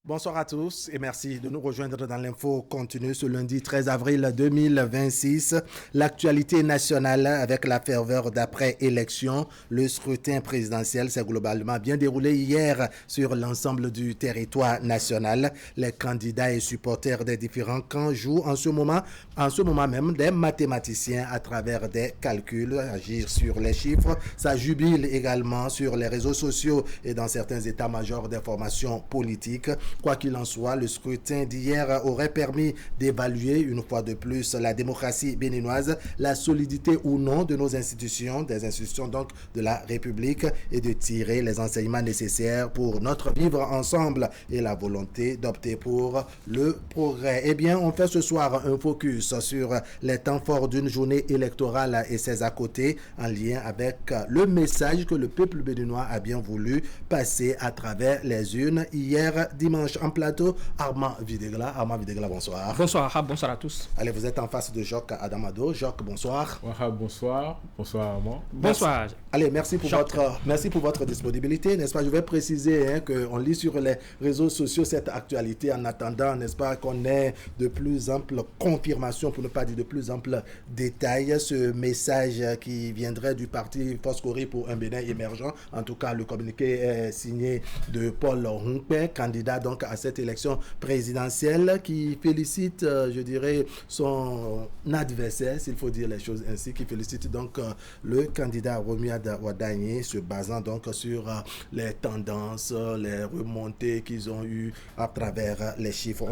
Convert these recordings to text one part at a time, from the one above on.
Bonsoir à tous et merci de nous rejoindre dans l'info continue ce lundi 13 avril 2026. L'actualité nationale avec la ferveur d'après-élection. Le scrutin présidentiel s'est globalement bien déroulé hier sur l'ensemble du territoire national. Les candidats et supporters des différents camps jouent en ce moment même des mathématiciens à travers des calculs, agir sur les chiffres. Ça jubile également sur les réseaux sociaux et dans certains états-majors des formations politiques. Quoi qu'il en soit, le scrutin d'hier aurait permis d'évaluer une fois de plus la démocratie béninoise, la solidité ou non de nos institutions, des institutions donc de la République, et de tirer les enseignements nécessaires pour notre vivre ensemble et la volonté d'opter pour le progrès. Eh bien, on fait ce soir un focus sur les temps forts d'une journée électorale et ses à côté, en lien avec le message que le peuple béninois a bien voulu passer à travers les urnes hier dimanche. En plateau, Armand Videgla. Armand Videgla, bonsoir. Bonsoir, Ahab, bonsoir à tous. Allez, vous êtes en face de Jacques Adamado. Jacques, bonsoir. Wahab, bonsoir. Bonsoir, Armand. Bonsoir. Merci. Allez, merci pour votre disponibilité, n'est-ce pas? Je vais préciser qu'on lit sur les réseaux sociaux cette actualité en attendant, n'est-ce pas, qu'on ait de plus amples confirmations, pour ne pas dire de plus amples détails. Ce message qui viendrait du parti Foscori pour un Bénin émergent. En tout cas, le communiqué est signé de Paul Humpé, candidat donc à cette élection présidentielle, qui félicite, je dirais, son adversaire, s'il faut dire les choses ainsi, qui félicite donc le candidat Romuald Wadagné, se basant donc sur les tendances, les remontées qu'ils ont eues à travers les chiffres.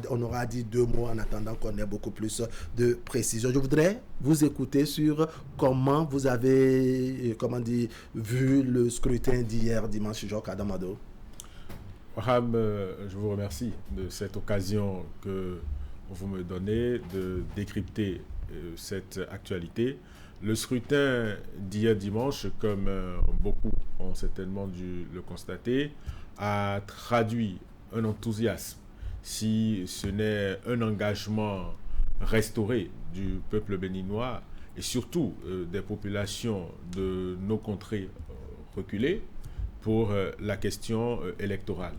On aura dit deux mots en attendant qu'on ait beaucoup plus de précision. Je voudrais vous écouter sur comment vous avez, vu le scrutin d'hier dimanche, Jacques Adamado. Wahab, je vous remercie de cette occasion que vous me donnez de décrypter cette actualité. Le scrutin d'hier dimanche, comme beaucoup ont certainement dû le constater, a traduit un enthousiasme, si ce n'est un engagement restauré du peuple béninois et surtout des populations de nos contrées reculées pour la question électorale.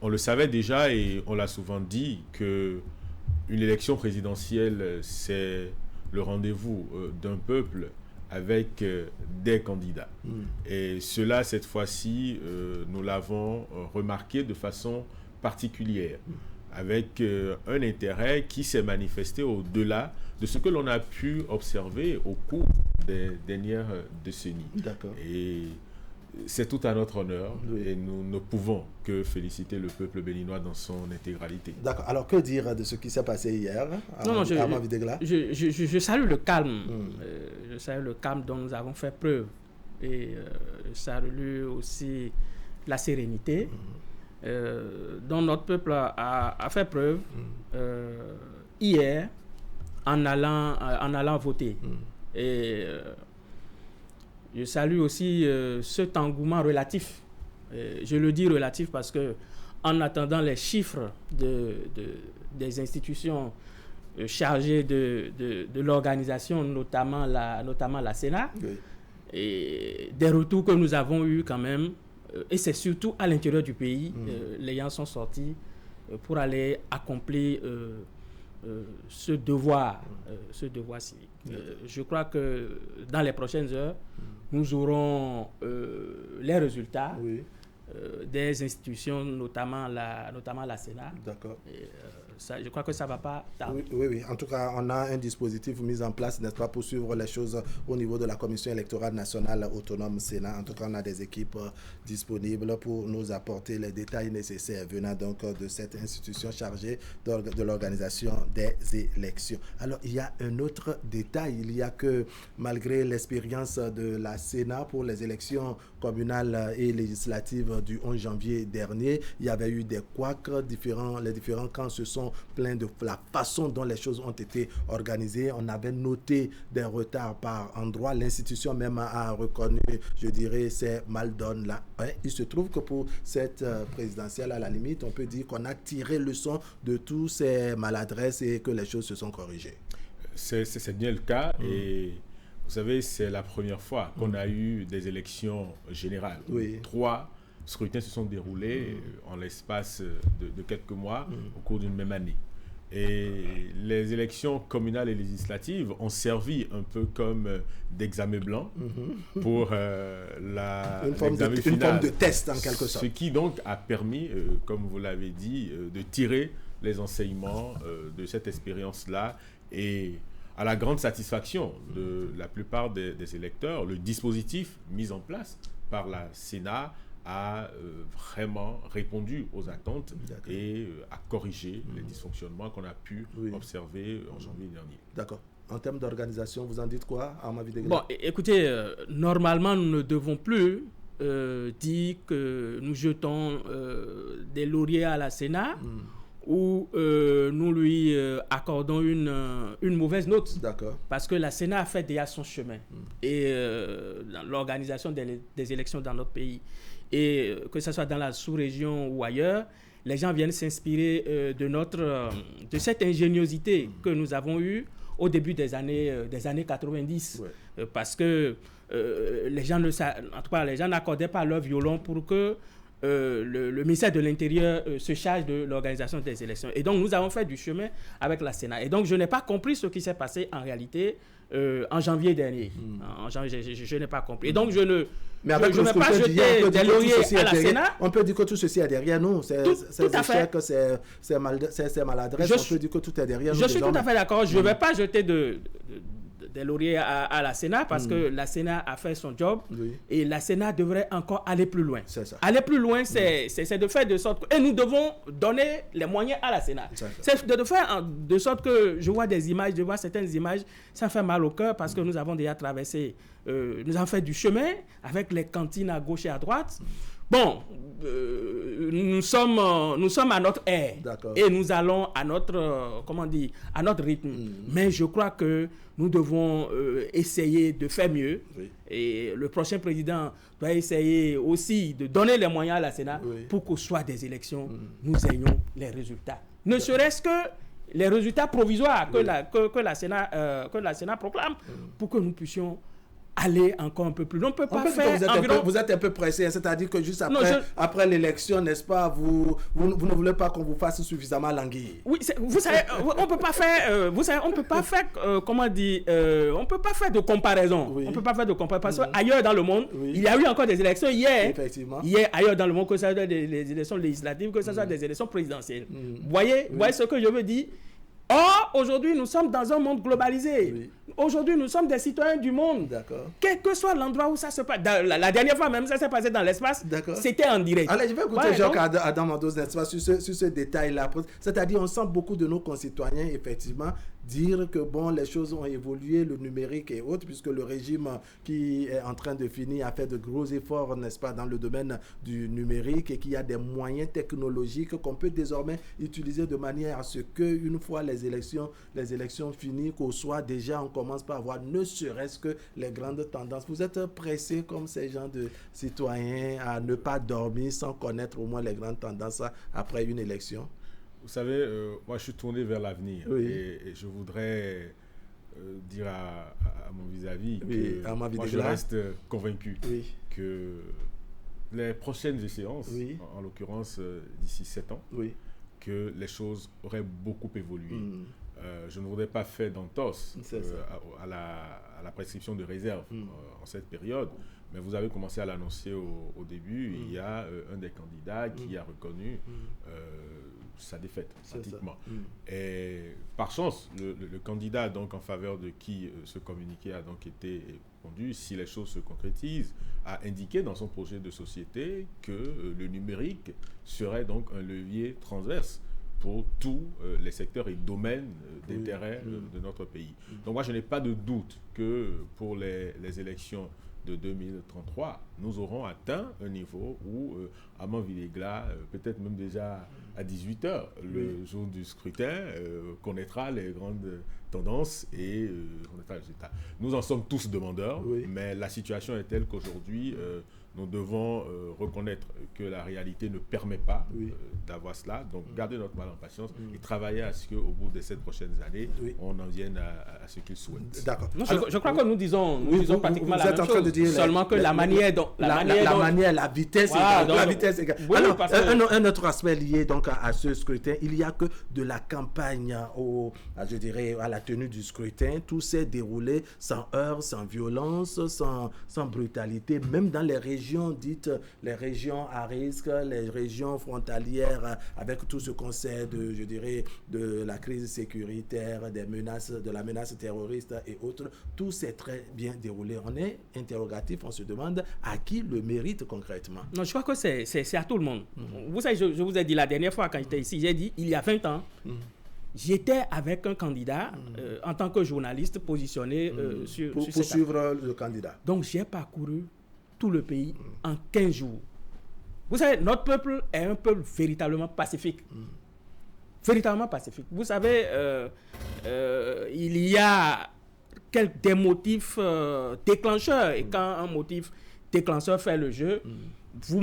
On le savait déjà et on l'a souvent dit que une élection présidentielle, c'est le rendez-vous d'un peuple avec des candidats. Et cela, cette fois-ci, nous l'avons remarqué de façon particulière, avec un intérêt qui s'est manifesté au-delà de ce que l'on a pu observer au cours des dernières décennies. D'accord. Et c'est tout à notre honneur, oui. Et nous ne pouvons que féliciter le peuple béninois dans son intégralité. D'accord. Alors, que dire de ce qui s'est passé hier, je salue le calme. Je salue le calme dont nous avons fait preuve. Et je salue aussi la sérénité dont notre peuple a fait preuve hier en allant voter. Et je salue aussi cet engouement relatif. Je le dis relatif parce que, en attendant les chiffres des institutions chargées de l'organisation, notamment la Sénat, oui. Et des retours que nous avons eus quand même, et c'est surtout à l'intérieur du pays, les gens sont sortis pour aller accomplir ce devoir civique. Je crois que dans les prochaines heures, nous aurons les résultats des institutions, notamment la Sénat. D'accord. Et, je crois que ça ne va pas tarder. Oui. En tout cas, on a un dispositif mis en place, n'est-ce pas, pour suivre les choses au niveau de la Commission électorale nationale autonome Sénat. En tout cas, on a des équipes disponibles pour nous apporter les détails nécessaires venant donc de cette institution chargée de l'organisation des élections. Alors, il y a un autre détail. Il y a que, malgré l'expérience de la Sénat pour les élections communales et législatives du 11 janvier dernier, il y avait eu des couacs, les différents camps se sont plaints de la façon dont les choses ont été organisées. On avait noté des retards par endroits. L'institution même a reconnu, je dirais, ces mal-donnes-là. Il se trouve que pour cette présidentielle, à la limite, on peut dire qu'on a tiré leçon de tous ces maladresses et que les choses se sont corrigées. C'est bien le cas et vous savez, c'est la première fois qu'on a eu des élections générales. Oui. 3 scrutins se sont déroulés en l'espace de quelques mois au cours d'une même année. Et les élections communales et législatives ont servi un peu comme d'examen blanc pour l'examen final. Une forme de test en quelque sorte. Ce qui donc a permis, comme vous l'avez dit, de tirer les enseignements de cette expérience-là, et à la grande satisfaction de la plupart des électeurs, le dispositif mis en place par la Sénat a vraiment répondu aux attentes et a corrigé les dysfonctionnements qu'on a pu observer en janvier dernier. D'accord. En termes d'organisation, vous en dites quoi, Arma Videgla? Bon, écoutez, normalement, nous ne devons plus dire que nous jetons des lauriers à la Sénat ou nous lui accordons une mauvaise note. D'accord. Parce que la Sénat a fait déjà son chemin. Et dans l'organisation des élections dans notre pays, et que ce soit dans la sous-région ou ailleurs, les gens viennent s'inspirer de cette ingéniosité que nous avons eue au début des années 90. Parce que les gens n'accordaient pas leur violon pour que le ministère de l'Intérieur se charge de l'organisation des élections. Et donc, nous avons fait du chemin avec la Sénat. Et donc, je n'ai pas compris ce qui s'est passé en réalité en janvier dernier. En janvier, je n'ai pas compris. Et donc, je ne vais pas jeter des lauriers à la Sénat. On peut dire que tout ceci est derrière nous. C'est échec, c'est maladresse. On peut dire que tout est derrière nous. Je suis tout à fait d'accord. Je ne vais pas jeter des lauriers à la Sénat parce que la Sénat a fait son job et la Sénat devrait encore aller plus loin. C'est ça. Aller plus loin, c'est de faire de sorte que... Et nous devons donner les moyens à la Sénat. C'est de faire de sorte que je vois certaines images, ça fait mal au cœur parce que nous avons déjà traversé, nous avons fait du chemin avec les cantines à gauche et à droite. Bon, nous sommes à notre ère et nous allons à notre, à notre rythme. Mais je crois que nous devons essayer de faire mieux. Et le prochain président doit essayer aussi de donner les moyens à la Sénat pour qu'au soir des élections, nous ayons les résultats. Ne serait-ce que les résultats provisoires que la Sénat proclame pour que nous puissions aller encore un peu plus loin. On peut pas faire vous êtes un peu pressé, c'est-à-dire que juste après l'élection, n'est-ce pas, vous ne voulez pas qu'on vous fasse suffisamment languir. Oui, vous savez, on peut pas faire, on peut pas faire de comparaison. On peut pas faire de comparaison parce qu'ailleurs dans le monde, il y a eu encore des élections hier. Effectivement. Hier, ailleurs dans le monde, que ce soit des élections législatives, que ce soit des élections présidentielles. Vous voyez ce que je veux dire? Or, aujourd'hui, nous sommes dans un monde globalisé. Aujourd'hui, nous sommes des citoyens du monde. D'accord. Quel que soit l'endroit où ça se passe. La dernière fois même, ça s'est passé dans l'espace. C'était en direct. Allez, je vais écouter Jacques Adam Mandos, n'est-ce pas, sur ce détail-là. C'est-à-dire, on sent beaucoup de nos concitoyens, effectivement, dire que bon, les choses ont évolué, le numérique et autres, puisque le régime qui est en train de finir a fait de gros efforts, n'est-ce pas, dans le domaine du numérique et qu'il y a des moyens technologiques qu'on peut désormais utiliser de manière à ce qu'une fois les élections finies, qu'au soir déjà on commence par avoir ne serait-ce que les grandes tendances. Vous êtes pressé comme ces gens de citoyens à ne pas dormir sans connaître au moins les grandes tendances après une élection? Vous savez, moi je suis tourné vers l'avenir et je voudrais dire à mon vis-à-vis que moi je reste convaincu que les prochaines échéances, en l'occurrence d'ici 7 ans, que les choses auraient beaucoup évolué. Je ne voudrais pas faire d'entorse à la prescription de réserve en cette période, mais vous avez commencé à l'annoncer au début. Il y a un des candidats qui a reconnu sa défaite, pratiquement. Et par chance, le candidat donc, en faveur de qui ce communiqué a donc été conduit, si les choses se concrétisent, a indiqué dans son projet de société que le numérique serait donc un levier transverse pour tous les secteurs et domaines d'intérêt de notre pays. Donc moi, je n'ai pas de doute que pour les élections de 2033, nous aurons atteint un niveau où Armand Videgla, peut-être même déjà à 18h, le jour du scrutin, connaîtra les grandes tendances et connaîtra les résultats. Nous en sommes tous demandeurs, mais la situation est telle qu'aujourd'hui, nous devons reconnaître que la réalité ne permet pas d'avoir cela. Donc, garder notre mal en patience et travailler à ce qu'au bout de ces prochaines années, on en vienne à ce qu'ils souhaitent. D'accord. Je crois que nous disons pratiquement la même chose. En train de dire seulement que la manière dont... La vitesse, voilà, la vitesse égale. Oui, alors, un autre aspect lié donc à ce scrutin, il n'y a que de la campagne à la tenue du scrutin. Tout s'est déroulé sans heurts, sans violence, sans brutalité, même dans les régions dites, les régions à risque, les régions frontalières, avec tout ce qu'on sait de la crise sécuritaire, des menaces, de la menace terroriste et autres. Tout s'est très bien déroulé. On est interrogatif, on se demande à qui le mérite concrètement. Non, je crois que c'est à tout le monde. Vous savez, je vous ai dit la dernière fois quand j'étais ici, j'ai dit, il y a 20 ans, j'étais avec un candidat en tant que journaliste positionné pour suivre le candidat. Donc, j'ai parcouru tout le pays en 15 jours. Vous savez, notre peuple est un peuple véritablement pacifique. Véritablement pacifique. Vous savez, il y a des motifs déclencheurs. Et quand un motif déclencheur fait le jeu, vous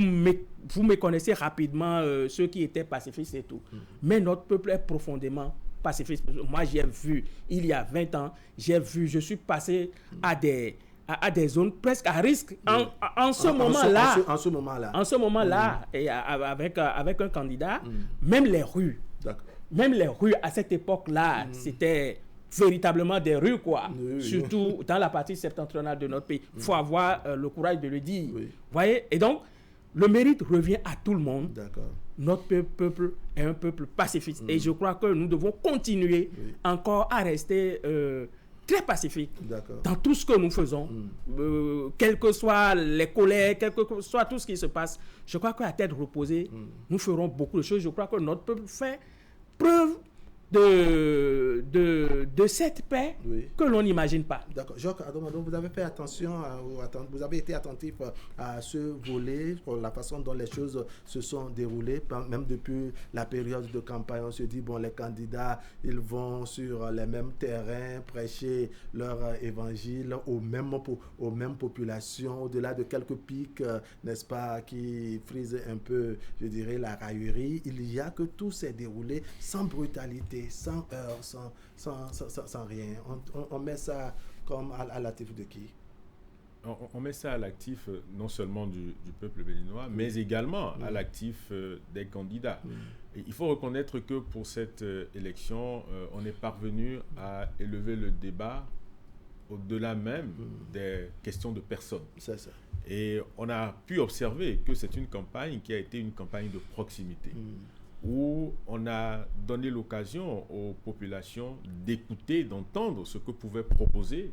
méconnaissez rapidement ceux qui étaient pacifistes et tout. Mais notre peuple est profondément pacifiste. Moi, j'ai vu, il y a 20 ans, je suis passé à des zones presque à risque en ce moment-là, et avec un candidat, même les rues à cette époque-là, c'était véritablement des rues, quoi. Surtout dans la partie septentrionale de notre pays. Il faut avoir le courage de le dire. Voyez? Et donc, le mérite revient à tout le monde. Notre peuple est un peuple pacifiste. Et je crois que nous devons continuer encore à rester très pacifique dans tout ce que nous faisons, quelles que soient les colères, quel que soit tout ce qui se passe. Je crois qu'à tête reposée, nous ferons beaucoup de choses. Je crois que notre peuple fait preuve de cette paix que l'on n'imagine pas. D'accord. Jacques Adomado, vous avez fait attention, vous avez été attentif à ce volet, pour la façon dont les choses se sont déroulées, même depuis la période de campagne. On se dit, bon, les candidats, ils vont sur les mêmes terrains, prêcher leur évangile aux mêmes populations, au-delà de quelques pics, n'est-ce pas, qui frisent un peu, je dirais, la raillerie. Il y a que tout s'est déroulé sans brutalité, sans heurts, sans rien. On met ça comme à l'actif de qui? On met ça à l'actif non seulement du peuple béninois, mais également à l'actif des candidats. Et il faut reconnaître que pour cette élection, on est parvenu à élever le débat au-delà même des questions de personnes. C'est ça. Et on a pu observer que c'est une campagne qui a été une campagne de proximité. Où on a donné l'occasion aux populations d'écouter, d'entendre ce que pouvaient proposer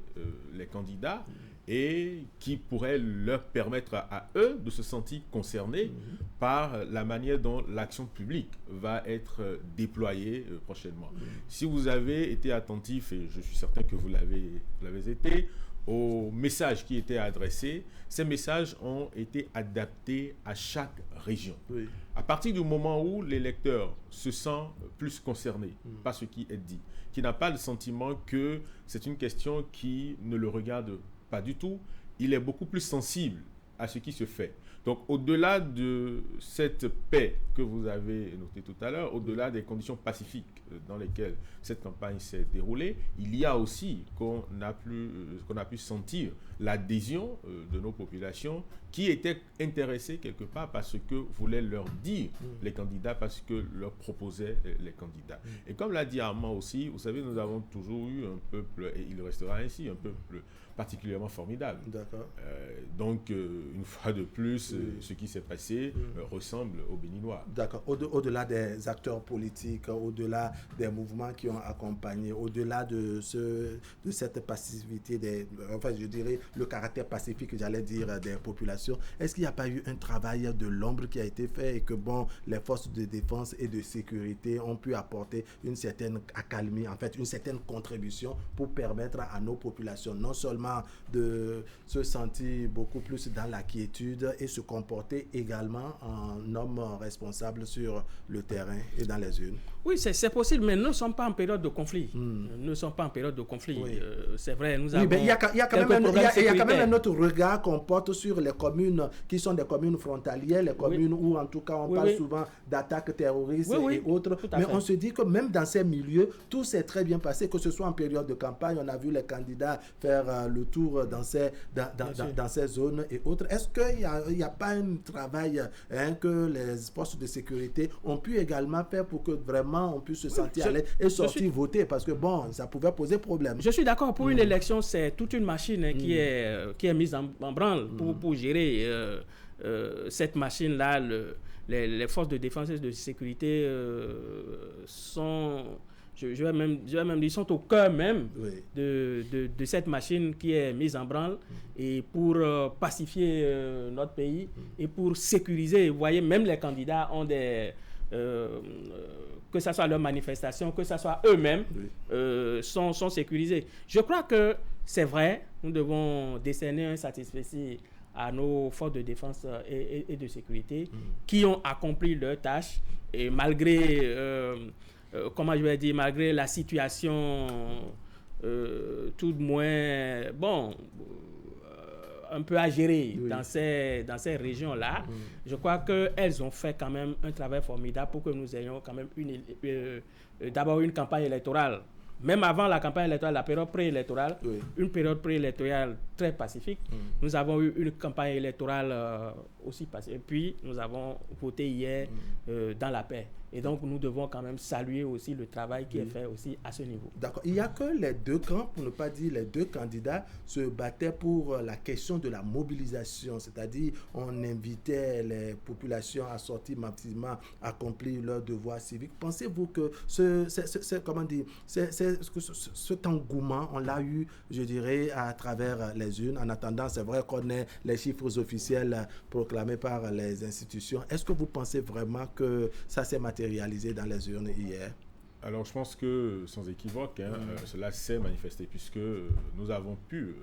les candidats et qui pourrait leur permettre à eux de se sentir concernés par la manière dont l'action publique va être déployée prochainement. Si vous avez été attentif, et je suis certain que vous l'avez été, aux messages qui étaient adressés, ces messages ont été adaptés à chaque région. À partir du moment où l'électeur se sent plus concerné par ce qui est dit, qui n'a pas le sentiment que c'est une question qui ne le regarde pas du tout, il est beaucoup plus sensible à ce qui se fait. Donc, au-delà de cette paix que vous avez notée tout à l'heure, au-delà des conditions pacifiques dans lesquelles cette campagne s'est déroulée, il y a aussi qu'on a pu sentir l'adhésion de nos populations qui étaient intéressées quelque part par ce que voulaient leur dire les candidats, parce que leur proposaient les candidats. Et comme l'a dit Armand aussi, vous savez, nous avons toujours eu un peuple, et il restera ainsi, un peuple particulièrement formidable. Donc, une fois de plus, ce qui s'est passé ressemble aux Béninois. D'accord. Au-delà des acteurs politiques, au-delà des mouvements qui ont accompagné, au-delà de cette passivité, je dirais le caractère pacifique, j'allais dire, des populations, est-ce qu'il n'y a pas eu un travail de l'ombre qui a été fait et que, les forces de défense et de sécurité ont pu apporter une certaine accalmie, en fait, une certaine contribution pour permettre à nos populations non seulement de se sentir beaucoup plus dans la quiétude et se comporter également en homme responsable sur le terrain et dans les urnes? Oui, c'est possible, mais nous ne sommes pas en période de conflit. Nous ne sommes pas en période de conflit. C'est vrai, nous avons il y a quand même un autre regard qu'on porte sur les communes qui sont des communes frontalières, les communes où en tout cas on parle souvent d'attaques terroristes et autres. Mais on se dit que même dans ces milieux, tout s'est très bien passé, que ce soit en période de campagne, on a vu les candidats faire le tour dans ces zones et autres. Est-ce qu'il n'y a pas un travail que les postes de sécurité ont pu également faire pour que vraiment on puisse se sentir à l'aise et sortir voter? Parce que bon, ça pouvait poser problème. Je suis d'accord. Pour une élection, c'est toute une machine qui est mise en branle pour gérer cette machine-là. Les forces de défense et de sécurité sont, je vais même dire, sont au cœur même de cette machine qui est mise en branle et pour pacifier notre pays et pour sécuriser. Vous voyez, même les candidats ont des... que ce soit leur manifestation, que ce soit eux-mêmes, sont sécurisés. Je crois que c'est vrai, nous devons décerner un satisfecit à nos forces de défense et de sécurité qui ont accompli leur tâche et malgré, malgré la situation tout de moins, un peu à gérer dans ces régions-là. Je crois qu'elles ont fait quand même un travail formidable pour que nous ayons quand même d'abord une campagne électorale. Même avant la campagne électorale, la période préélectorale, une période préélectorale très pacifique. Nous avons eu une campagne électorale aussi pacifique. Et puis, nous avons voté hier dans la paix. Et donc, nous devons quand même saluer aussi le travail qui est fait aussi à ce niveau. D'accord. Il n'y a que les deux camps, pour ne pas dire les deux candidats, se battaient pour la question de la mobilisation. C'est-à-dire, on invitait les populations à sortir massivement, accomplir leurs devoirs civiques. Pensez-vous que cet engouement, on l'a eu, je dirais, à travers les urnes. En attendant, c'est vrai qu'on ait les chiffres officiels proclamés par les institutions. Est-ce que vous pensez vraiment que ça s'est matérialisé dans les urnes hier? Alors, je pense que, sans équivoque, cela s'est manifesté puisque nous avons pu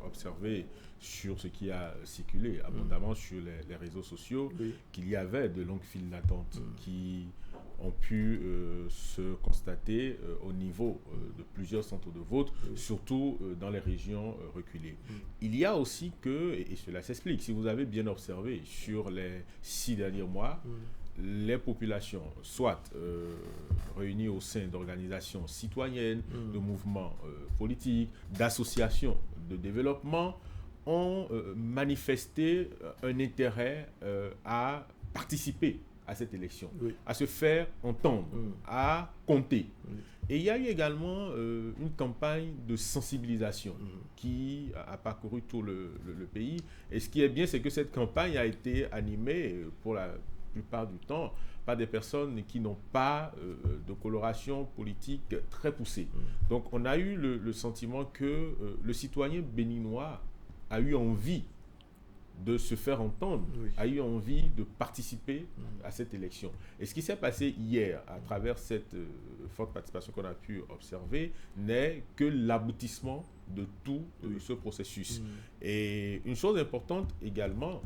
observer sur ce qui a circulé abondamment sur les réseaux sociaux qu'il y avait de longues files d'attente qui ont pu se constater au niveau de plusieurs centres de vote, surtout dans les régions reculées. Il y a aussi et cela s'explique, si vous avez bien observé sur les 6 derniers mois, les populations, soit réunies au sein d'organisations citoyennes, de mouvements politiques, d'associations de développement, ont manifesté un intérêt à participer à cette élection, à se faire entendre, à compter. Et il y a eu également une campagne de sensibilisation qui a parcouru tout le pays. Et ce qui est bien, c'est que cette campagne a été animée pour la plupart du temps par des personnes qui n'ont pas de coloration politique très poussée. Donc on a eu le sentiment que le citoyen béninois a eu envie de se faire entendre, a eu envie de participer à cette élection. Et ce qui s'est passé hier, à travers cette forte participation qu'on a pu observer, n'est que l'aboutissement de tout ce processus. Et une chose importante également,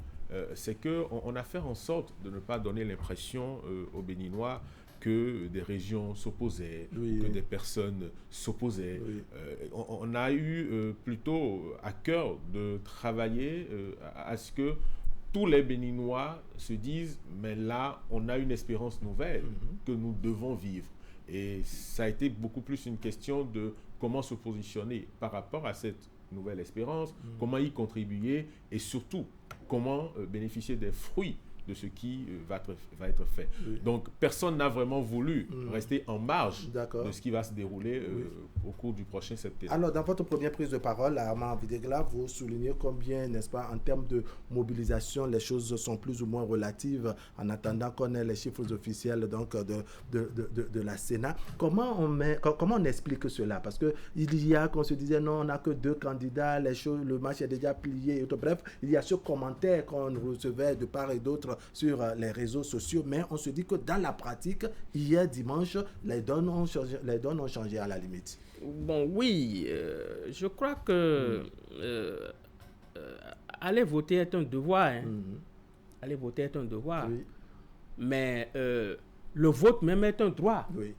c'est qu'on a fait en sorte de ne pas donner l'impression aux Béninois que des régions s'opposaient, que des personnes s'opposaient. On a eu plutôt à cœur de travailler à ce que tous les Béninois se disent « mais là, on a une espérance nouvelle que nous devons vivre ». Et ça a été beaucoup plus une question de comment se positionner par rapport à cette nouvelle espérance, comment y contribuer et surtout comment bénéficier des fruits de ce qui va être fait. Donc, personne n'a vraiment voulu rester en marge de ce qui va se dérouler au cours du prochain septembre. Alors, dans votre première prise de parole, Armand Videgla, vous soulignez combien, n'est-ce pas, en termes de mobilisation, les choses sont plus ou moins relatives en attendant qu'on ait les chiffres officiels donc, de la Sénat. Comment on explique cela? Parce qu'il y a, qu'on se disait, non, on n'a que 2 candidats, le match est déjà plié. Bref, il y a ce commentaire qu'on recevait de part et d'autre sur les réseaux sociaux, mais on se dit que dans la pratique, hier dimanche, les donnes ont changé à la limite. Bon, oui, je crois que aller voter est un devoir. Aller voter est un devoir. Mais le vote même est un droit. Le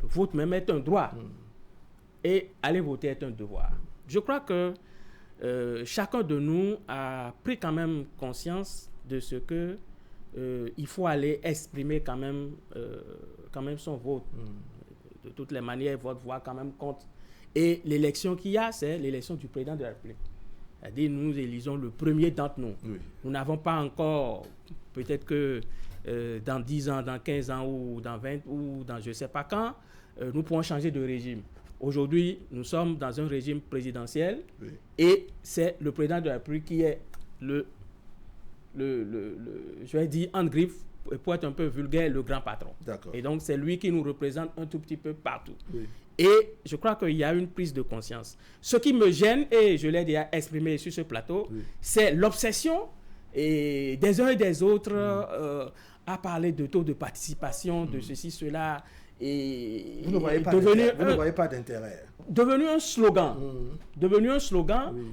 vote même est un droit. Et aller voter est un devoir. Je crois que chacun de nous a pris quand même conscience de ce que il faut aller exprimer quand même son vote. De toutes les manières, votre voix quand même compte. Et l'élection qu'il y a, c'est l'élection du président de la République. C'est-à-dire, nous élisons le premier d'entre nous. Oui. Nous n'avons pas encore, peut-être que dans 10 ans, dans 15 ans ou dans 20 ou dans je ne sais pas quand, nous pourrons changer de régime. Aujourd'hui, nous sommes dans un régime présidentiel et c'est le président de la République qui est je vais dire en griffe, pour être un peu vulgaire, le grand patron. D'accord. Et donc, c'est lui qui nous représente un tout petit peu partout. Oui. Et je crois qu'il y a une prise de conscience. Ce qui me gêne, et je l'ai déjà exprimé sur ce plateau, c'est l'obsession des uns et des autres à parler de taux de participation, de ceci, cela. Et vous ne voyez pas d'intérêt. Devenu un slogan.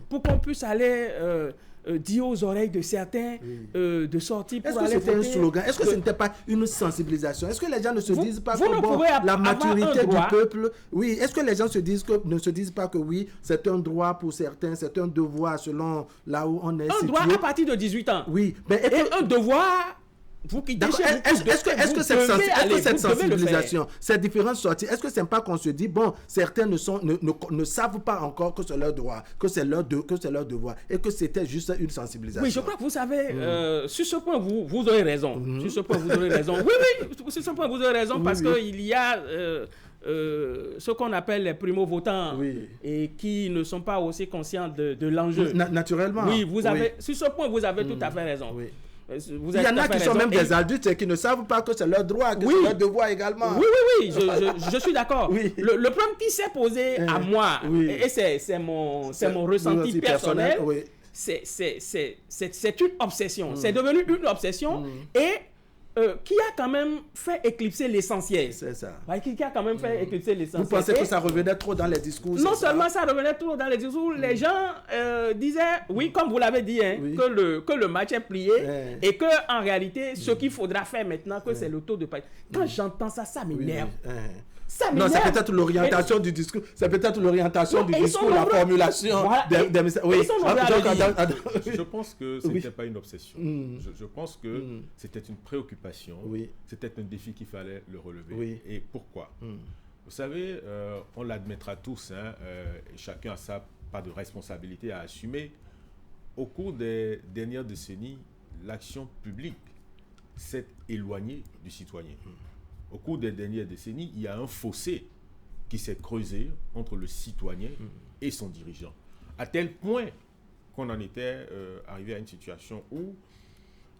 Pour qu'on puisse aller dire aux oreilles de certains de sortir pour aller voter. Est-ce que c'était un slogan? Est-ce que ce n'était pas une sensibilisation? Est-ce que les gens ne se disent pas que la maturité du peuple... Oui, est-ce que les gens ne se disent pas que oui, c'est un droit pour certains, c'est un devoir selon là où on est situé? Un droit à partir de 18 ans. Oui. Mais un devoir... Vous qui est-ce que cette sensibilisation, ces différentes sorties, est-ce que c'est pas qu'on se dit, bon, certains ne savent pas encore que c'est leur droit, que c'est leur devoir, et que c'était juste une sensibilisation? Oui, je crois que vous savez, sur ce point, vous aurez raison. Sur ce point, vous aurez raison. Oui, sur ce point, vous aurez raison, parce qu'il y a ce qu'on appelle les primo-votants et qui ne sont pas aussi conscients de l'enjeu. Naturellement. Oui, sur ce point, vous avez tout à fait raison. Oui. Il y en a qui sont même des adultes et qui ne savent pas que c'est leur droit, que c'est leur devoir également. Oui, je suis d'accord. Le problème qui s'est posé à moi, et c'est mon ressenti personnel, c'est une obsession. C'est devenu une obsession et qui a quand même fait éclipser l'essentiel. C'est ça. Qui a quand même fait éclipser l'essentiel. Vous pensez que ça revenait trop dans les discours? Non seulement ça revenait trop dans les discours, les gens disaient, oui, comme vous l'avez dit, que le match est plié et que en réalité, ce qu'il faudra faire maintenant, que c'est le taux de participation. Quand j'entends ça, ça m'énerve. Non, c'est peut-être l'orientation du discours. C'est peut-être l'orientation du discours, la formulation des messages. Oui. Je pense que ce n'était pas une obsession. Je pense que c'était une préoccupation. C'était un défi qu'il fallait le relever. Et pourquoi? Vous savez, on l'admettra tous, chacun a sa part de responsabilité à assumer. Au cours des dernières décennies, l'action publique s'est éloignée du citoyen. Au cours des dernières décennies, il y a un fossé qui s'est creusé entre le citoyen et son dirigeant. À tel point qu'on en était arrivé à une situation où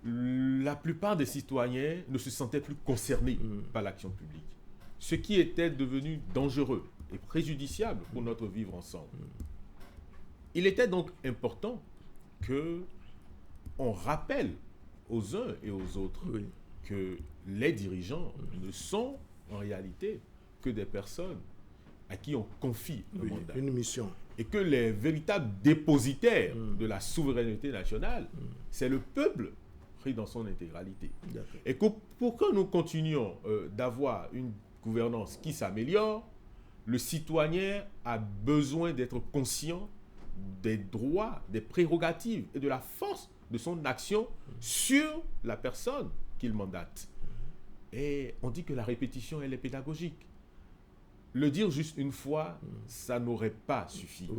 la plupart des citoyens ne se sentaient plus concernés par l'action publique. Ce qui était devenu dangereux et préjudiciable pour notre vivre ensemble. Il était donc important qu'on rappelle aux uns et aux autres que les dirigeants ne sont en réalité que des personnes à qui on confie un mandat. Une mission. Et que les véritables dépositaires de la souveraineté nationale, c'est le peuple pris dans son intégralité. Et que pour que nous continuions d'avoir une gouvernance qui s'améliore, le citoyen a besoin d'être conscient des droits, des prérogatives et de la force de son action sur la personne qu'il mandate. Et on dit que la répétition, elle est pédagogique. Le dire juste une fois, ça n'aurait pas suffi.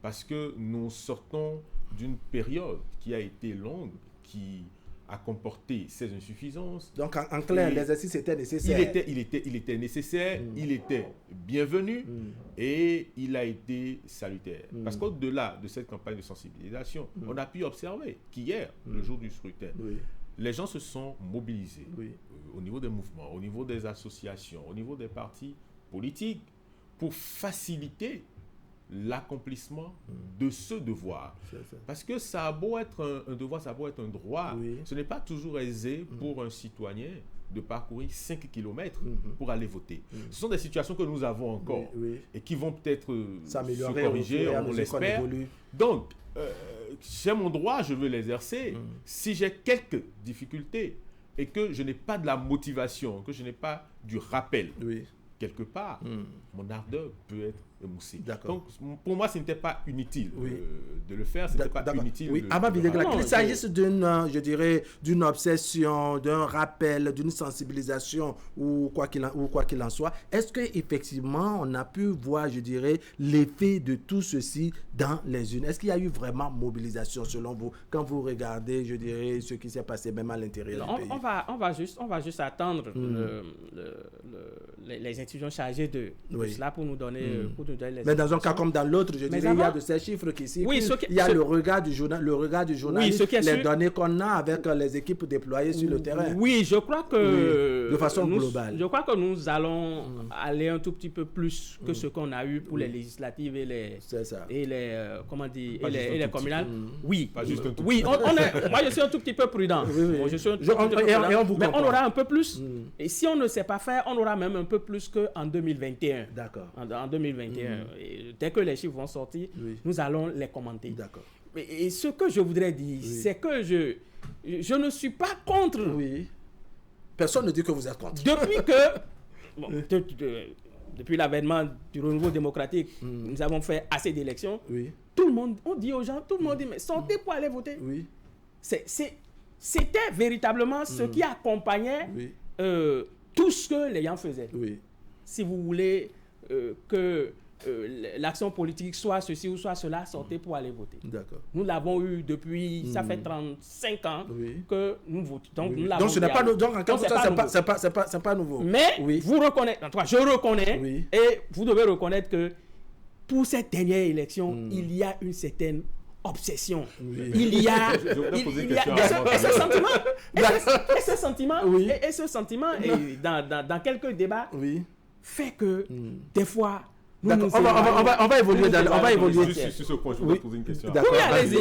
Parce que nous sortons d'une période qui a été longue, qui a comporté ces insuffisances. Donc, en clair, l'exercice était nécessaire. Il était nécessaire, il était bienvenu et il a été salutaire. Parce qu'au-delà de cette campagne de sensibilisation, on a pu observer qu'hier, le jour du scrutin, les gens se sont mobilisés au niveau des mouvements, au niveau des associations, au niveau des partis politiques pour faciliter l'accomplissement de ce devoir. Parce que ça a beau être un devoir, ça a beau être un droit, ce n'est pas toujours aisé pour un citoyen de parcourir 5 km pour aller voter. Ce sont des situations que nous avons encore et qui vont peut-être se corriger, on l'espère. Donc, j'ai mon droit, je veux l'exercer. Si j'ai quelques difficultés et que je n'ai pas de la motivation, que je n'ai pas du rappel, quelque part, mon ardeur peut être Moussé. D'accord. Donc, pour moi, ce n'était pas inutile Oui. de le faire. Ce n'était pas inutile. Oui, de Ama Bidegla, rappeler. qu'il s'agisse d'une obsession, d'un rappel, d'une sensibilisation ou quoi qu'il en soit, est-ce qu'effectivement, on a pu voir, l'effet de tout ceci dans les urnes? Est-ce qu'il y a eu vraiment mobilisation selon vous quand vous regardez, ce qui s'est passé même à l'intérieur du pays? On va juste attendre les institutions chargées de cela pour nous donner, les Mais dans un cas comme dans l'autre, il y a de ces chiffres qui circulent. Oui, il y a le regard du journaliste, les données qu'on a avec les équipes déployées sur le terrain. Oui, je crois que de façon globale. Je crois que nous allons aller un tout petit peu plus que ce qu'on a eu pour les législatives et les communales. Oui, pas juste un tout oui. Moi, je suis un tout petit peu prudent. Mais on aura un peu plus. Et si on ne sait pas faire, on aura même un peu plus qu'en 2021. D'accord. En 2021. Et dès que les chiffres vont sortir, nous allons les commenter. D'accord. Et ce que je voudrais dire, c'est que je ne suis pas contre. Oui. Personne ne dit que vous êtes contre. Depuis l'avènement du renouveau démocratique, nous avons fait assez d'élections. Oui. Tout le monde, on dit aux gens, tout le monde dit, mais sortez pour aller voter. Oui. C'était véritablement ce qui accompagnait tout ce que les gens faisaient. Oui. Si vous voulez que l'action politique soit ceci ou soit cela, sortez pour aller voter. D'accord. Nous l'avons eu depuis, ça fait 35 ans que nous votons. Donc, donc ce n'est pas nouveau. Donc, c'est pas nouveau. Mais vous reconnaissez, en tout cas, je reconnais, et vous devez reconnaître que pour cette dernière élection, il y a une certaine obsession. Il y a ce sentiment et dans quelques débats fait que des fois on va évoluer sur ce point. Je voudrais poser une question. Oui, allez-y.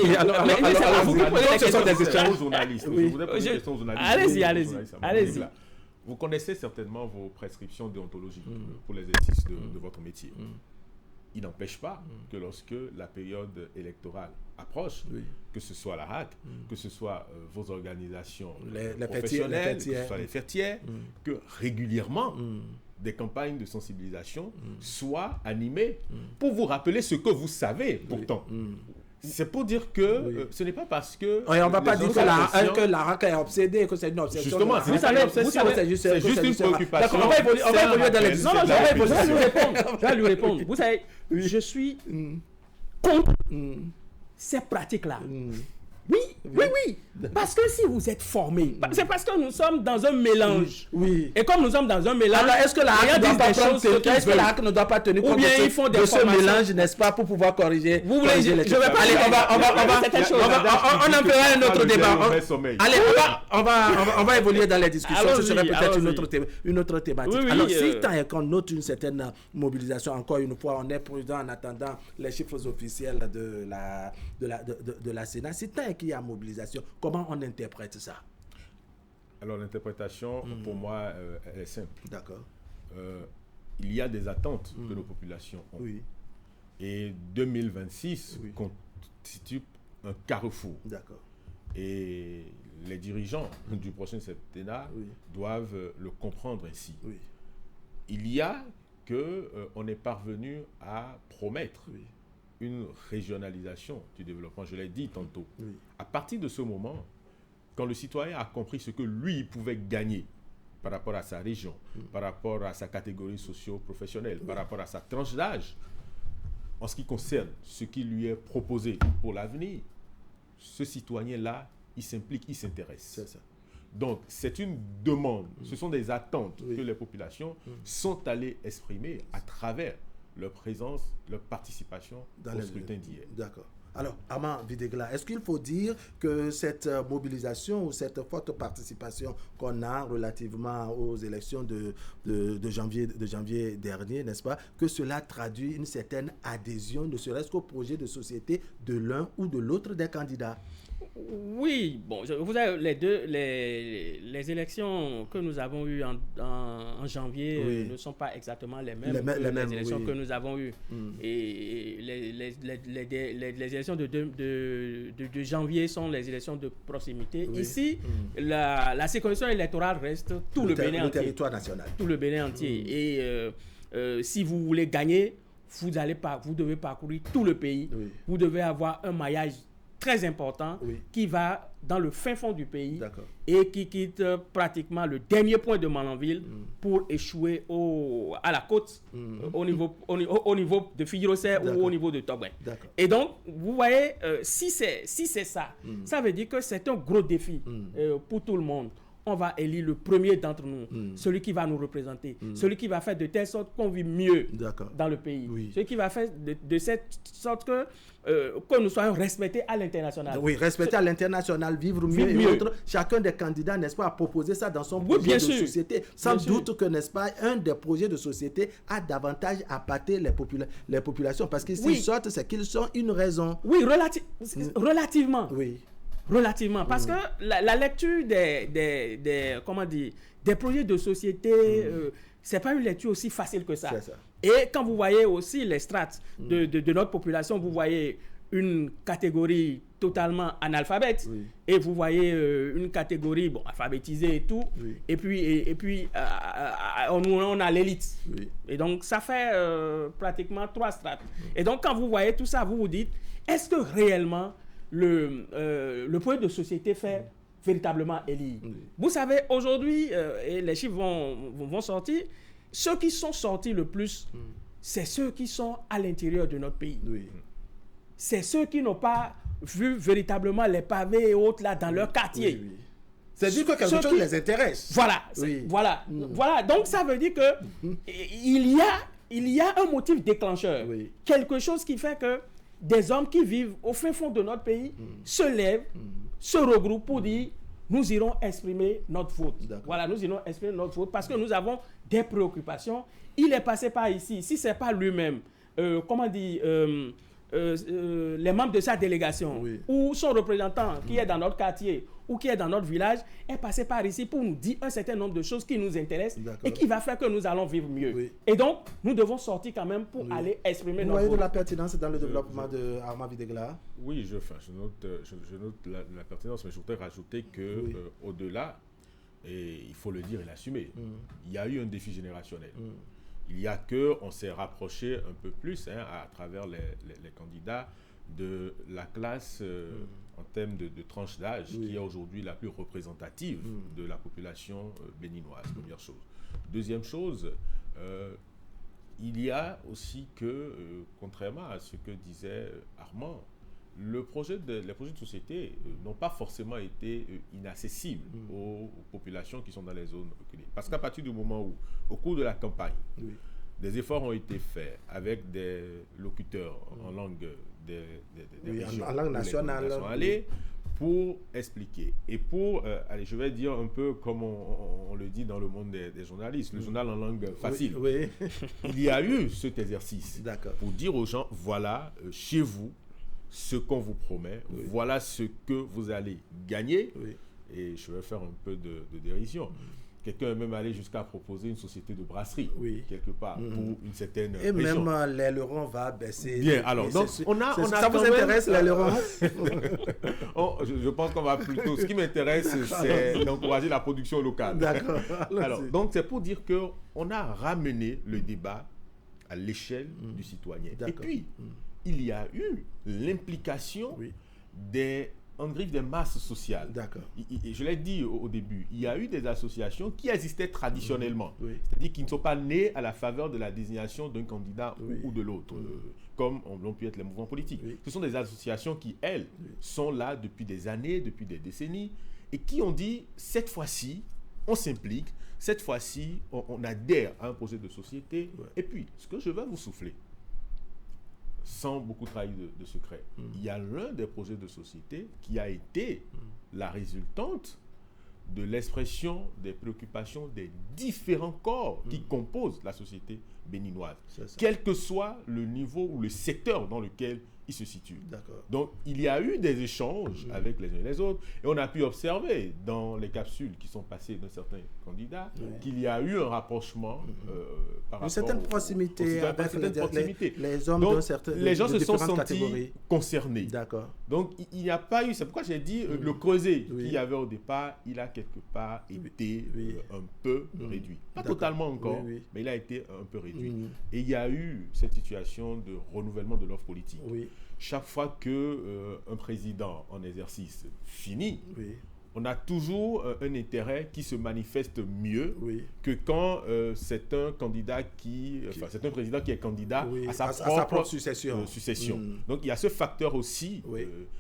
Vous posez des questions aux journalistes. Je voudrais poser des questions aux journalistes. Allez-y. Vous connaissez certainement vos prescriptions déontologiques pour l'exercice de votre métier. Il n'empêche pas que lorsque la période électorale approche, que ce soit la RAC, que ce soit vos organisations professionnelles, que ce soit les fertières, que régulièrement des campagnes de sensibilisation soient animées pour vous rappeler ce que vous savez pourtant. C'est pour dire que ce n'est pas parce que... on ne va pas dire que la RAC est obsédée, que c'est une obsession. Justement, c'est juste une préoccupation. D'accord, on va évoluer dans les discussions. Non, je vais lui répondre. Vous savez, je suis contre ces pratiques-là. Oui. Parce que si vous êtes formé, c'est parce que nous sommes dans un mélange. Oui. Et comme nous sommes dans un mélange, alors est-ce que la RAC ne doit pas tenir compte de ce mélange, n'est-ce pas, pour pouvoir corriger? Vous voulez, je vais pas. Allez, on en fera un autre débat. Allez, on va évoluer dans les discussions. Ce serait peut-être une autre thématique. Alors, si tant est qu'on note une certaine mobilisation, encore une fois, on est prudent en attendant les chiffres officiels de la Sénat. Si tant est qu'il y a mobilisation, comment on interprète ça? Alors l'interprétation, pour moi, elle est simple. D'accord. Il y a des attentes que nos populations ont. Oui. Et 2026 constitue un carrefour. D'accord. Et les dirigeants du prochain septennat doivent le comprendre ainsi. Oui. Il y a on est parvenu à promettre une régionalisation du développement, je l'ai dit tantôt. Oui. À partir de ce moment, quand le citoyen a compris ce que lui pouvait gagner par rapport à sa région, par rapport à sa catégorie socio-professionnelle, par rapport à sa tranche d'âge, en ce qui concerne ce qui lui est proposé pour l'avenir, ce citoyen-là, il s'implique, il s'intéresse. C'est ça. Donc, c'est une demande, ce sont des attentes que les populations sont allées exprimer à travers leur présence, leur participation au scrutin d'hier. D'accord. Alors, Ama Bidegla, est-ce qu'il faut dire que cette mobilisation ou cette forte participation qu'on a relativement aux élections de janvier dernier, n'est-ce pas, que cela traduit une certaine adhésion, ne serait-ce qu'au projet de société de l'un ou de l'autre des candidats? Oui, bon, vous avez les élections que nous avons eues en janvier ne sont pas exactement les mêmes les élections que nous avons eues. Et les élections de janvier sont les élections de proximité. Ici, la circonscription électorale reste tout le Bénin entier. Le territoire national. Tout le Bénin entier. Et si vous voulez gagner, vous devez parcourir tout le pays. Oui. Vous devez avoir un maillage très important Oui. qui va dans le fin fond du pays D'accord. et qui quitte pratiquement le dernier point de Malanville pour échouer à la côte, au niveau de Figuirosset ou D'accord. au niveau de Togben. D'accord. Et donc, vous voyez, si c'est ça, ça veut dire que c'est un gros défi pour tout le monde. On va élire le premier d'entre nous, celui qui va nous représenter, celui qui va faire de telle sorte qu'on vit mieux D'accord. dans le pays, Oui. celui qui va faire de cette sorte que nous soyons respectés à l'international. Oui, respecter à l'international, vivre mieux Vivre et mieux. autres. Chacun des candidats, n'est-ce pas, a proposé ça dans son Oui, projet bien de sûr. société. Sans Bien sûr. doute que, n'est-ce pas, un des projets de société a davantage appâté les populations. Parce qu'ils Oui. sortent, c'est qu'ils sont une raison. Oui, relativement. Oui. Relativement. Parce que la lecture des projets de société, c'est pas une lecture aussi facile que ça. C'est ça. Et quand vous voyez aussi les strates de notre population, vous voyez une catégorie totalement analphabète Oui. et vous voyez une catégorie alphabétisée et tout. Oui. Et puis on a l'élite. Oui. Et donc ça fait pratiquement 3 strates. Et donc quand vous voyez tout ça, vous vous dites, est-ce que réellement le projet de société fait véritablement élire? Oui. Vous savez, aujourd'hui, et les chiffres vont sortir, ceux qui sont sortis le plus, c'est ceux qui sont à l'intérieur de notre pays. Oui. C'est ceux qui n'ont pas vu véritablement les pavés et autres là dans leur quartier. Oui, oui. C'est-à-dire que quelque Ceux chose qui- les intéresse. Voilà, Oui. voilà. Donc ça veut dire que il y a un motif déclencheur. Oui. Quelque chose qui fait que des hommes qui vivent au fin fond de notre pays se lèvent, se regroupent pour dire nous irons exprimer notre vote. D'accord. Voilà, nous irons exprimer notre vote parce que nous avons des préoccupations. Il est passé par ici. Si ce n'est pas lui-même, les membres de sa délégation Oui. ou son représentant qui est dans notre quartier ou qui est dans notre village est passé par ici pour nous dire un certain nombre de choses qui nous intéressent D'accord. et qui va faire que nous allons vivre mieux. Oui. Et donc, nous devons sortir quand même pour aller exprimer Vous notre voyez de vote. la pertinence dans le développement de Armand Videgla? Oui, je note la pertinence, mais je voudrais rajouter que Oui. au-delà, et il faut le dire et l'assumer, il y a eu un défi générationnel. Il y a on s'est rapproché un peu plus à travers les candidats de la classe en termes de tranche d'âge qui est aujourd'hui la plus représentative de la population béninoise, première chose. Deuxième chose, il y a aussi que, contrairement à ce que disait Armand, les projets de société n'ont pas forcément été inaccessibles aux populations qui sont dans les zones reculées. Parce qu'à partir du moment où, au cours de la campagne, Oui. des efforts ont été faits avec des locuteurs en langue des Oui, régions en langue où les nationale, candidats sont allés, pour expliquer et pour, allez, je vais dire un peu comme on le dit dans le monde des journalistes, le journal en langue facile. Oui. Il y a eu cet exercice D'accord. pour dire aux gens, voilà, chez vous, ce qu'on vous promet, voilà ce que vous allez gagner. Oui. Et je vais faire un peu de dérision. Quelqu'un est même allé jusqu'à proposer une société de brasserie, Oui. quelque part, pour une certaine Et région. même l'aileron va baisser. Bien, alors, Et donc, c'est- on a ça vous quand même- intéresse, l'aileron? Je pense qu'on va plutôt... Ce qui m'intéresse, c'est d'encourager la production locale. D'accord. Alors, donc, c'est pour dire qu'on a ramené le débat à l'échelle du citoyen. Et D'accord. puis, il y a eu l'implication Oui. des masses sociales. D'accord. Et je l'ai dit au début, il y a eu des associations qui existaient traditionnellement, Oui. c'est-à-dire qui ne sont pas nées à la faveur de la désignation d'un candidat Oui. ou de l'autre, comme l'ont pu être les mouvements politiques. Oui. Ce sont des associations qui, elles, sont là depuis des années, depuis des décennies, et qui ont dit, cette fois-ci, on s'implique, cette fois-ci, on adhère à un projet de société, et puis, ce que je vais vous souffler, sans beaucoup trahir de secret. Il y a l'un des projets de société qui a été la résultante de l'expression des préoccupations des différents corps qui composent la société béninoise, C'est ça. quel que soit le niveau ou le secteur dans lequel il se situe. D'accord. Donc, il y a eu des échanges avec les uns et les autres, et on a pu observer dans les capsules qui sont passées d'un certain candidat qu'il y a eu un rapprochement par rapport une certaine proximité avec les hommes donc, de certaines les gens se sont sentis catégories concernés. D'accord. Donc, il n'y a pas eu, c'est pourquoi j'ai dit, le creuset qu'il y avait au départ, il a quelque part été un peu réduit. Pas totalement encore, mais il a été un peu réduit. Et il y a eu cette situation de renouvellement de l'offre politique. Chaque fois qu'un président en exercice finit, on a toujours un intérêt qui se manifeste mieux que quand c'est un candidat c'est un président qui est candidat à sa propre succession. Donc il y a ce facteur aussi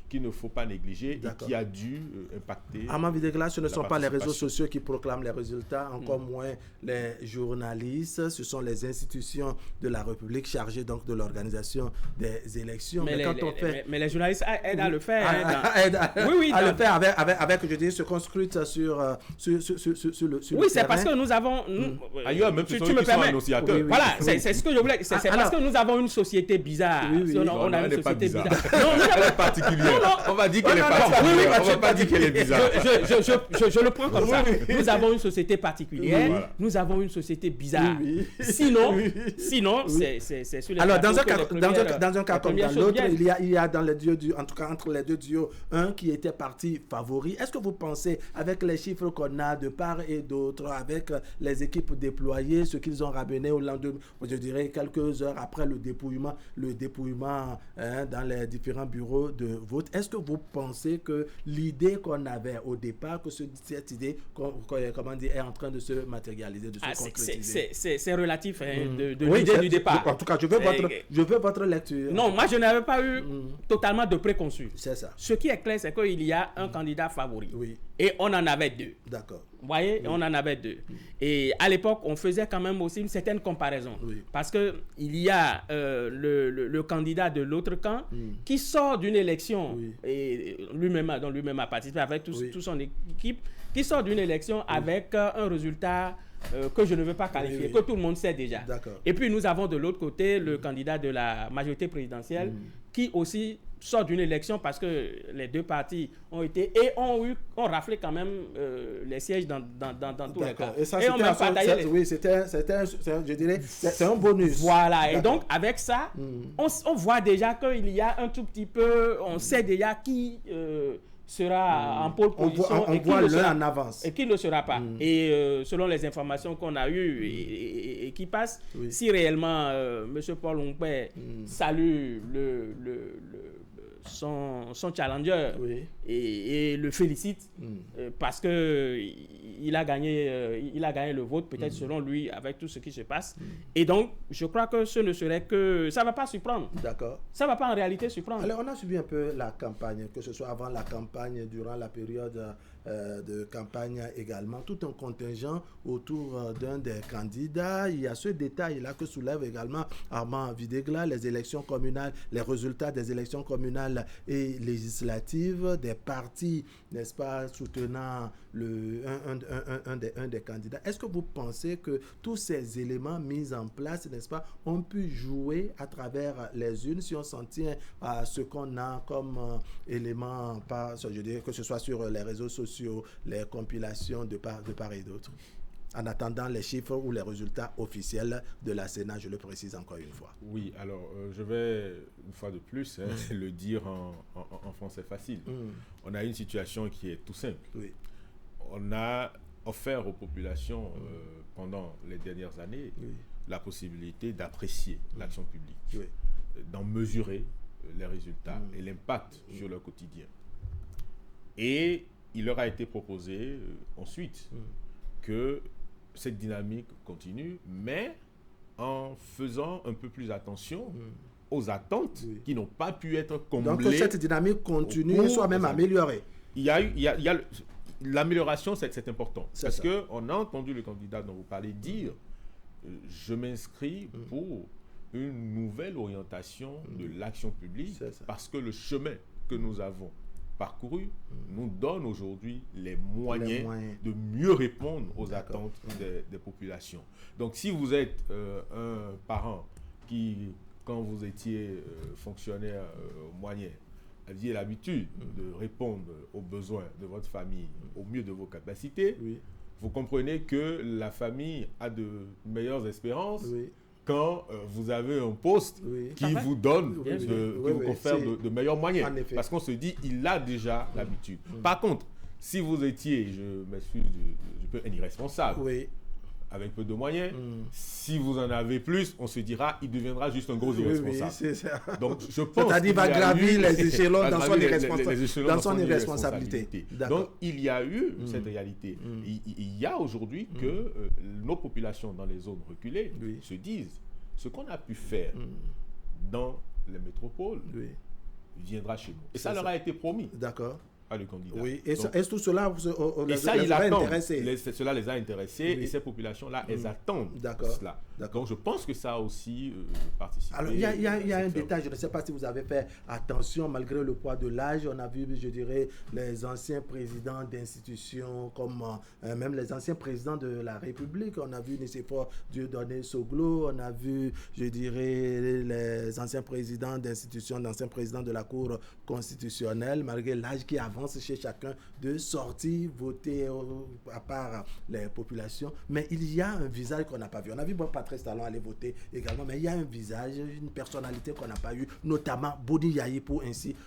qu'il ne faut pas négliger et qui a dû impacter. Armand Videegla, ce ne sont pas les réseaux sociaux qui proclament les résultats, encore moins les journalistes, ce sont les institutions de la République chargées donc de l'organisation des élections. Mais les journalistes aident à le faire. À le faire avec je dis, se construite sur le oui, c'est parce que nous avons... Ailleurs, même tu me permets. Voilà, c'est ce que je voulais... C'est parce que nous avons une société bizarre. On a une société bizarre. Non, elle est particulière. On va dire qu'elle est particulière. On va pas dire qu'elle est bizarre. Je le prends comme ça. Nous avons une société particulière. Nous avons une société bizarre. Sinon, c'est sur les... Alors, dans un cas comme dans l'autre, il y a dans les duos, en tout cas entre les deux duos, un qui était parti favori. Est-ce que vous pensez, avec les chiffres qu'on a de part et d'autre, avec les équipes déployées, ce qu'ils ont ramené au lendemain, je dirais quelques heures après le dépouillement dans les différents bureaux de vote, est-ce que vous pensez que l'idée qu'on avait au départ, que cette idée est en train de se matérialiser, de se concrétiser? C'est relatif de l'idée du départ. En tout cas, je veux votre lecture. Non, moi je n'avais pas eu totalement de préconçu. C'est ça. Ce qui est clair, c'est qu'il y a un candidat favori. Et on en avait deux. D'accord. Vous voyez, on en avait deux. Et à l'époque, on faisait quand même aussi une certaine comparaison. Parce qu'il y a le candidat de l'autre camp qui sort d'une élection, et lui-même a participé avec toute son équipe, qui sort d'une élection avec un résultat que je ne veux pas qualifier, que tout le monde sait déjà. Et puis nous avons de l'autre côté le candidat de la majorité présidentielle qui aussi sort d'une élection parce que les deux partis ont été et ont raflé quand même les sièges dans tous les cas. Et ça, on même partagé je dirais, c'est un bonus. Voilà. Et donc avec ça, on voit déjà qu'il y a un tout petit peu, on sait déjà qui sera en pôle position on voit l'un en avance et qui ne sera pas. Et selon les informations qu'on a eues et qui passent, si réellement M. Paul Onkpé salue son challenger et le félicite parce que il a gagné le vote, peut-être selon lui, avec tout ce qui se passe. Et donc, je crois que ce ne serait que... Ça ne va pas surprendre. D'accord. Ça ne va pas en réalité surprendre. Alors, on a suivi un peu la campagne, que ce soit avant la campagne, durant la période de campagne également, tout un contingent autour d'un des candidats. Il y a ce détail-là que soulève également Armand Videegla, les élections communales, les résultats des élections communales et législatives, des partis, n'est-ce pas, soutenant un des candidats. Est-ce que vous pensez que tous ces éléments mis en place, n'est-ce pas, ont pu jouer à travers les urnes, si on s'en tient à ce qu'on a comme éléments, je dirais que ce soit sur les réseaux sociaux, les compilations de part et d'autre, en attendant les chiffres ou les résultats officiels de la Sénat, je le précise encore une fois. Oui, alors je vais une fois de plus le dire en français facile. On a une situation qui est tout simple. On a offert aux populations pendant les dernières années la possibilité d'apprécier l'action publique, d'en mesurer les résultats et l'impact sur leur quotidien. Et il leur a été proposé ensuite que cette dynamique continue, mais en faisant un peu plus attention aux attentes qui n'ont pas pu être comblées. Donc que cette dynamique continue et soit même améliorée. L'amélioration, c'est important. Parce qu'on a entendu le candidat dont vous parlez dire je m'inscris pour une nouvelle orientation de l'action publique parce que le chemin que nous avons parcouru nous donne aujourd'hui les moyens de mieux répondre aux attentes des populations. Donc si vous êtes un parent qui quand vous étiez fonctionnaire moyen, aviez l'habitude de répondre aux besoins de votre famille au mieux de vos capacités, vous comprenez que la famille a de meilleures espérances quand vous avez un poste qui vous donne, qui vous confère de meilleurs moyens. Parce qu'on se dit, il a déjà l'habitude. Par contre, si vous étiez, je m'excuse, je peux être irresponsable, avec peu de moyens, si vous en avez plus, on se dira, il deviendra juste un gros irresponsable. C'est ça. Donc, je pense c'est-à-dire, il va gravir les échelons dans son les irresponsabilité. Donc, il y a eu cette réalité. Il y a aujourd'hui que nos populations dans les zones reculées se disent, ce qu'on a pu faire dans les métropoles viendra chez nous. Et ça leur a été promis. D'accord. Le candidat. Oui, et tout cela, il a intéressé. Cela les a intéressés et ces populations-là, elles attendent cela. Donc je pense que ça a aussi participé. Alors il y a un détail, je ne sais pas si vous avez fait attention, malgré le poids de l'âge, on a vu, je dirais, les anciens présidents d'institutions, comme même les anciens présidents de la République, on a vu Nicéphore Dieudonné Soglo, on a vu, je dirais, les anciens présidents d'institutions, l'ancien président de la Cour constitutionnelle, malgré l'âge qui avance chez chacun, de sortir, voter à part les populations. Mais il y a un visage qu'on n'a pas vu. On a vu Patrice Talon aller voter également, mais il y a un visage, une personnalité qu'on n'a pas eu, notamment Boni Yayi, pour ainsi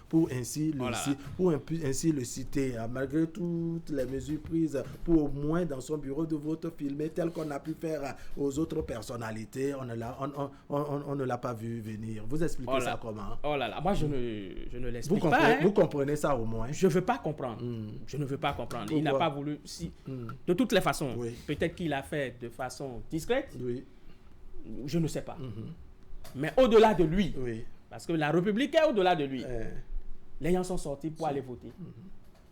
le citer. Malgré toutes les mesures prises pour au moins dans son bureau de vote filmé, tel qu'on a pu faire aux autres personnalités, on ne l'a pas vu venir. Vous expliquez ça comment? Oh là là, moi je ne l'explique pas. Vous comprenez ça au moins? Je ne veux pas comprendre. Je ne veux pas comprendre. Pourquoi? Il n'a pas voulu. De toutes les façons, peut-être qu'il a fait de façon discrète. Je ne sais pas. Mais au-delà de lui, parce que la République est au-delà de lui, les gens sont sortis pour aller voter.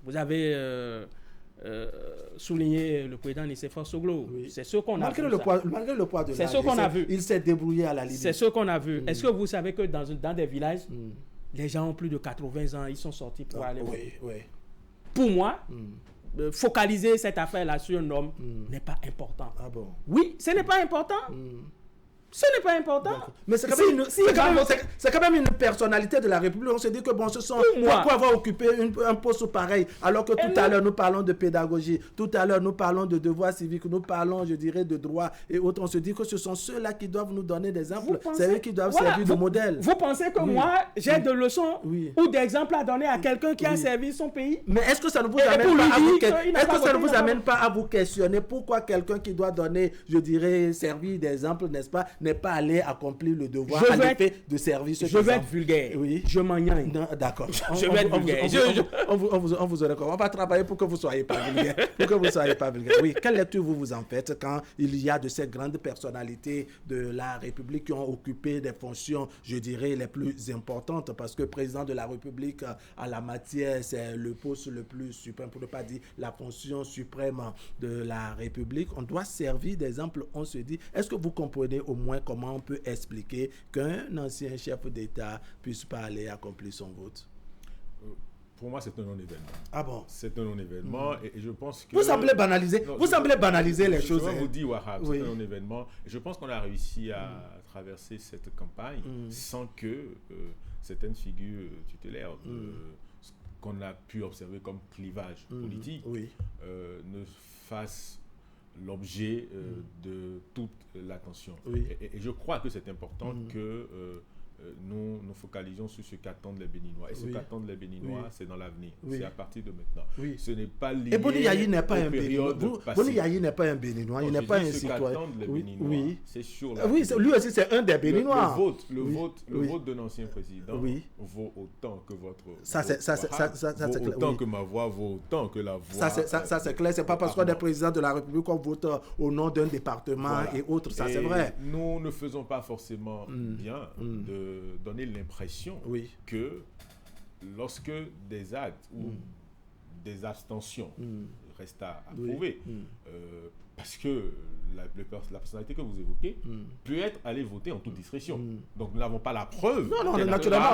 Vous avez souligné le président Nicéphore Soglo. C'est ce qu'on a vu. Malgré le poids de l'âge, c'est ce qu'on a vu. Il s'est débrouillé à la limite. C'est ce qu'on a vu. Est-ce que vous savez que dans des villages, les gens ont plus de 80 ans, ils sont sortis pour aller voter. Pour moi, focaliser cette affaire-là sur un homme n'est pas important. Ah bon? Oui, ce n'est pas important. Ce n'est pas important. Mais c'est quand même une personnalité de la République. On se dit que bon, ce sont pourquoi avoir occupé un poste pareil, alors que tout à l'heure nous parlons de pédagogie, tout à l'heure nous parlons de devoirs civiques, nous parlons, je dirais, de droits et autres. On se dit que ce sont ceux-là qui doivent nous donner des exemples. C'est eux qui doivent servir de modèle. Vous pensez que moi, j'ai de leçons ou d'exemples à donner à quelqu'un qui a servi son pays? Mais est-ce que ça ne vous amène pas à vous questionner pourquoi quelqu'un qui doit donner, je dirais, servir d'exemple, n'est-ce pas, n'est pas allé accomplir le devoir de servir ce Je vais être vulgaire. Je m'en gagne. D'accord. Je vais être vulgaire. On vous aurait on va travailler pour que vous ne soyez pas vulgaire. Oui, quelle lecture vous en faites quand il y a de ces grandes personnalités de la République qui ont occupé des fonctions, je dirais, les plus importantes, parce que président de la République à la matière, c'est le poste le plus suprême, pour ne pas dire la fonction suprême de la République. On doit servir d'exemple. On se dit, est-ce que vous comprenez au moins comment on peut expliquer qu'un ancien chef d'État puisse pas aller accomplir son vote? Pour moi, c'est un non-événement. Ah bon? C'est un non-événement et je pense que... Vous semblez banaliser, les choses. Je vais vous dire, Wahab, c'est un non-événement. Et je pense qu'on a réussi à traverser cette campagne sans que certaines figures tutélaires, ce qu'on a pu observer comme clivage politique, ne fassent l'objet de toute l'attention. Et je crois que c'est important que nous nous focalisons sur ce qu'attendent les Béninois. Et ce qu'attendent les Béninois, c'est dans l'avenir. C'est à partir de maintenant. Ce n'est pas lié. Et Boni Yayi n'est pas un Béninois. Boni Yayi n'est pas un Béninois. Il n'est pas un citoyen. Ce qu'attendent les Béninois, c'est sur la... Oui, lui aussi, c'est un des Béninois. Le vote d'un ancien président vaut autant que votre vote. Vaut autant que ma voix, vaut autant que la voix. Ça, c'est clair. C'est pas parce qu'on est président de la République qu'on vote au nom d'un département et autres. Ça, c'est vrai. Nous ne faisons pas forcément bien de donner l'impression que lorsque des actes ou des abstentions restent à prouver, parce que la personnalité que vous évoquez peut être allée voter en toute discrétion. Donc nous n'avons pas la preuve. Non, naturellement,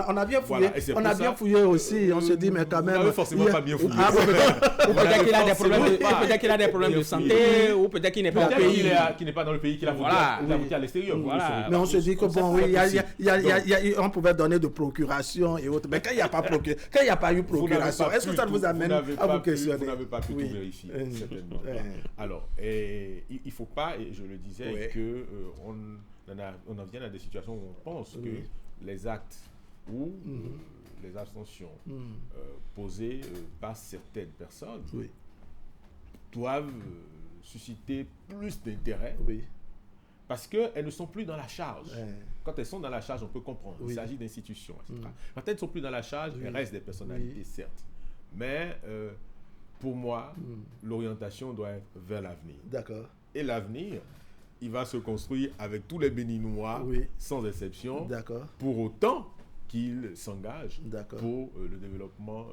on a bien fouillé. Voilà, on a bien fouillé aussi. On se dit, mais quand même. Vous n'avez forcément pas bien fouillé. Ou peut-être qu'il a des problèmes peut-être qu'il a des problèmes de santé, ou peut-être qu'il n'est pas au pays. Qu'il n'est pas dans le pays, qu'il a voté à l'extérieur. Mais on se dit que bon, oui, on pouvait donner de procuration et autres. Mais quand il n'y a pas eu procuration, est-ce que ça ne vous amène à vous questionner? Vous n'avez pas pu tout vérifier, certainement. Alors, il ne faut pas, et je le disais, qu'on en vienne à des situations où on pense que les actes ou les abstentions posées par certaines personnes doivent susciter plus d'intérêt parce qu'elles ne sont plus dans la charge. Quand elles sont dans la charge, on peut comprendre. Il s'agit d'institutions, etc. Quand elles ne sont plus dans la charge, elles restent des personnalités, certes. Mais pour moi, l'orientation doit être vers l'avenir. D'accord. Et l'avenir, il va se construire avec tous les Béninois, sans exception, pour autant qu'ils s'engagent pour le développement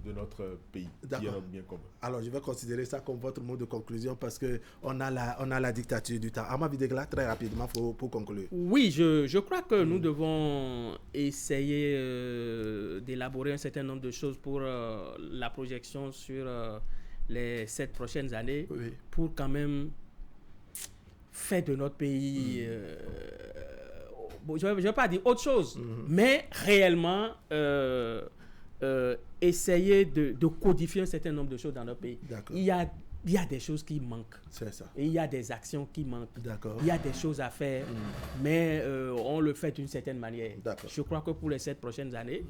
de notre pays, qui est notre bien commun. Alors, je vais considérer ça comme votre mot de conclusion parce qu'on a la dictature du temps. Ama Videgla, très rapidement, pour conclure. Oui, je crois que nous devons essayer d'élaborer un certain nombre de choses pour la projection sur les 7 prochaines années, pour quand même faire de notre pays... je ne vais pas dire autre chose, mais réellement essayer de codifier un certain nombre de choses dans notre pays. Il y a des choses qui manquent. C'est ça. Et il y a des actions qui manquent. D'accord. Il y a des choses à faire, mais on le fait d'une certaine manière. Je crois que pour les 7 prochaines années,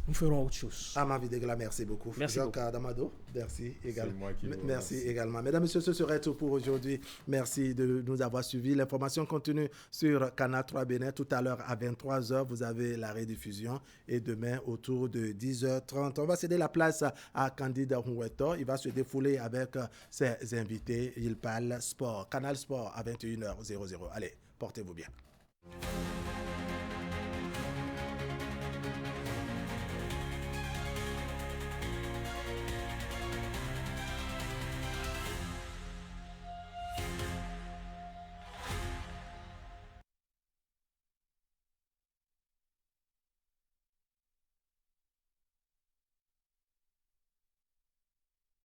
nous ferons autre chose. Ama Videgla, merci beaucoup. Merci beaucoup. Damado, merci également. C'est moi qui vous merci remercie. également. Mesdames, Messieurs, ce serait tout pour aujourd'hui. Merci de nous avoir suivis. L'information continue sur Canal 3 Bénin. Tout à l'heure à 23h, vous avez la rediffusion. Et demain, autour de 10h30, on va céder la place à Candide Hunweto. Il va se défouler avec ses invités. Il parle sport. Canal Sport à 21h00. Allez, portez-vous bien.